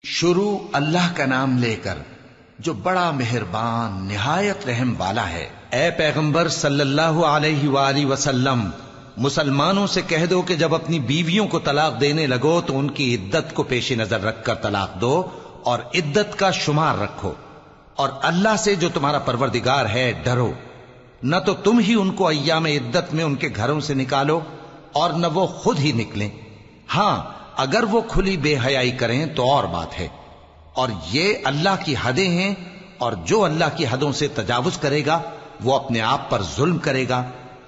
شروع اللہ کا نام لے کر جو بڑا مہربان نہایت رحم والا ہے۔ اے پیغمبر صلی اللہ علیہ وآلہ وسلم، مسلمانوں سے کہہ دو کہ جب اپنی بیویوں کو طلاق دینے لگو تو ان کی عدت کو پیش نظر رکھ کر طلاق دو اور عدت کا شمار رکھو، اور اللہ سے جو تمہارا پروردگار ہے ڈرو۔ نہ تو تم ہی ان کو ایام عدت میں ان کے گھروں سے نکالو اور نہ وہ خود ہی نکلیں، ہاں اگر وہ کھلی بے حیائی کریں تو اور بات ہے، اور یہ اللہ کی حدیں ہیں، اور جو اللہ کی حدوں سے تجاوز کرے گا وہ اپنے آپ پر ظلم کرے گا۔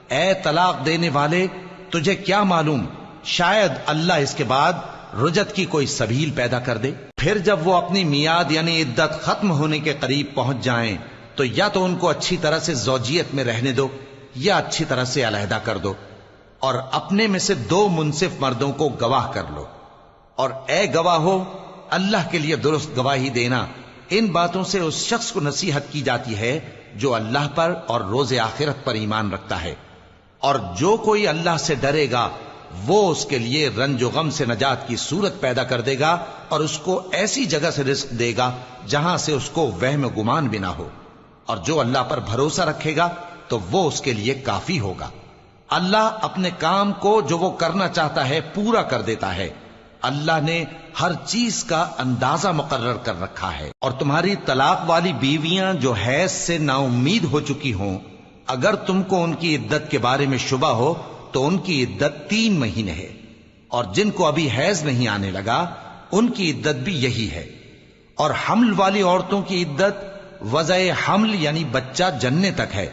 اے طلاق دینے والے، تجھے کیا معلوم شاید اللہ اس کے بعد رجعت کی کوئی سبیل پیدا کر دے۔ پھر جب وہ اپنی میعاد یعنی عدت ختم ہونے کے قریب پہنچ جائیں تو یا تو ان کو اچھی طرح سے زوجیت میں رہنے دو یا اچھی طرح سے علیحدہ کر دو، اور اپنے میں سے 2 منصف مردوں کو گواہ کر لو، اور اے گواہو اللہ کے لیے درست گواہی دینا۔ ان باتوں سے اس شخص کو نصیحت کی جاتی ہے جو اللہ پر اور روز آخرت پر ایمان رکھتا ہے، اور جو کوئی اللہ سے ڈرے گا وہ اس کے لیے رنج و غم سے نجات کی صورت پیدا کر دے گا، اور اس کو ایسی جگہ سے رزق دے گا جہاں سے اس کو وہم و گمان بھی نہ ہو، اور جو اللہ پر بھروسہ رکھے گا تو وہ اس کے لیے کافی ہوگا۔ اللہ اپنے کام کو جو وہ کرنا چاہتا ہے پورا کر دیتا ہے۔ اللہ نے ہر چیز کا اندازہ مقرر کر رکھا ہے۔ اور تمہاری طلاق والی بیویاں جو حیض سے نا امید ہو چکی ہوں، اگر تم کو ان کی عدت کے بارے میں شبہ ہو تو ان کی عدت 3 مہینے ہے، اور جن کو ابھی حیض نہیں آنے لگا ان کی عدت بھی یہی ہے۔ اور حمل والی عورتوں کی عدت وضع حمل یعنی بچہ جننے تک ہے،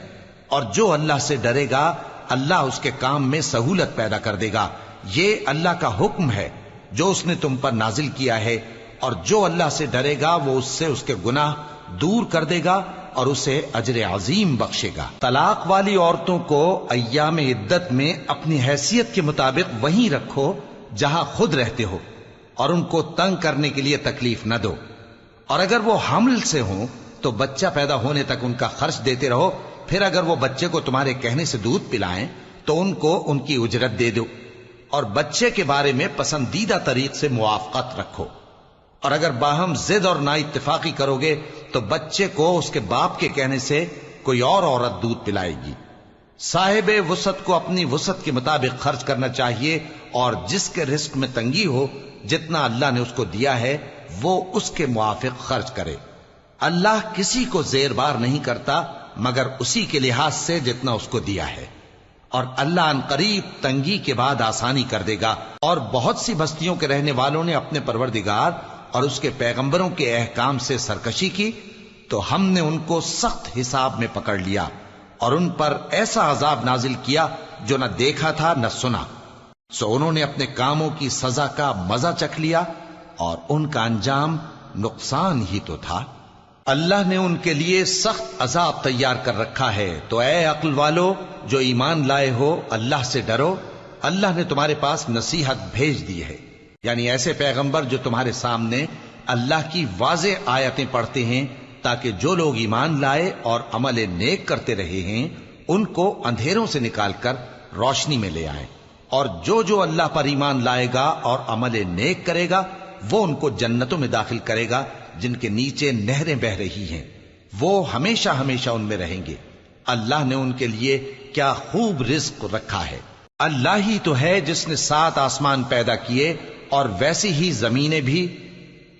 اور جو اللہ سے ڈرے گا اللہ اس کے کام میں سہولت پیدا کر دے گا۔ یہ اللہ کا حکم ہے جو اس نے تم پر نازل کیا ہے، اور جو اللہ سے ڈرے گا وہ اس سے اس کے گناہ دور کر دے گا اور اسے اجر عظیم بخشے گا۔ طلاق والی عورتوں کو ایام عدت میں اپنی حیثیت کے مطابق وہیں رکھو جہاں خود رہتے ہو، اور ان کو تنگ کرنے کے لیے تکلیف نہ دو، اور اگر وہ حمل سے ہوں تو بچہ پیدا ہونے تک ان کا خرچ دیتے رہو۔ پھر اگر وہ بچے کو تمہارے کہنے سے دودھ پلائیں تو ان کو ان کی اجرت دے دو، اور بچے کے بارے میں پسندیدہ طریق سے موافقت رکھو، اور اگر باہم ضد اور نا اتفاقی کرو گے تو بچے کو اس کے باپ کے کہنے سے کوئی اور عورت دودھ پلائے گی۔ صاحب وسعت کو اپنی وسعت کے مطابق خرچ کرنا چاہیے، اور جس کے رزق میں تنگی ہو جتنا اللہ نے اس کو دیا ہے وہ اس کے موافق خرچ کرے۔ اللہ کسی کو زیر بار نہیں کرتا مگر اسی کے لحاظ سے جتنا اس کو دیا ہے، اور اللہ ان قریب تنگی کے بعد آسانی کر دے گا۔ اور بہت سی بستیوں کے رہنے والوں نے اپنے پروردگار اور اس کے پیغمبروں کے احکام سے سرکشی کی تو ہم نے ان کو سخت حساب میں پکڑ لیا، اور ان پر ایسا عذاب نازل کیا جو نہ دیکھا تھا نہ سنا، سو انہوں نے اپنے کاموں کی سزا کا مزہ چکھ لیا، اور ان کا انجام نقصان ہی تو تھا۔ اللہ نے ان کے لیے سخت عذاب تیار کر رکھا ہے۔ تو اے عقل والو جو ایمان لائے ہو، اللہ سے ڈرو۔ اللہ نے تمہارے پاس نصیحت بھیج دی ہے، یعنی ایسے پیغمبر جو تمہارے سامنے اللہ کی واضح آیتیں پڑھتے ہیں، تاکہ جو لوگ ایمان لائے اور عمل نیک کرتے رہے ہیں ان کو اندھیروں سے نکال کر روشنی میں لے آئیں، اور جو اللہ پر ایمان لائے گا اور عمل نیک کرے گا وہ ان کو جنتوں میں داخل کرے گا جن کے نیچے نہریں بہ رہی ہیں، وہ ہمیشہ ہمیشہ ان میں رہیں گے۔ اللہ نے ان کے لیے کیا خوب رزق رکھا ہے۔ اللہ ہی تو ہے جس نے 7 آسمان پیدا کیے اور ویسی ہی زمینیں بھی،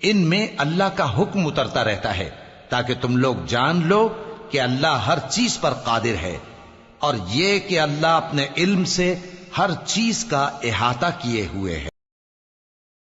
ان میں اللہ کا حکم اترتا رہتا ہے تاکہ تم لوگ جان لو کہ اللہ ہر چیز پر قادر ہے، اور یہ کہ اللہ اپنے علم سے ہر چیز کا احاطہ کیے ہوئے ہے۔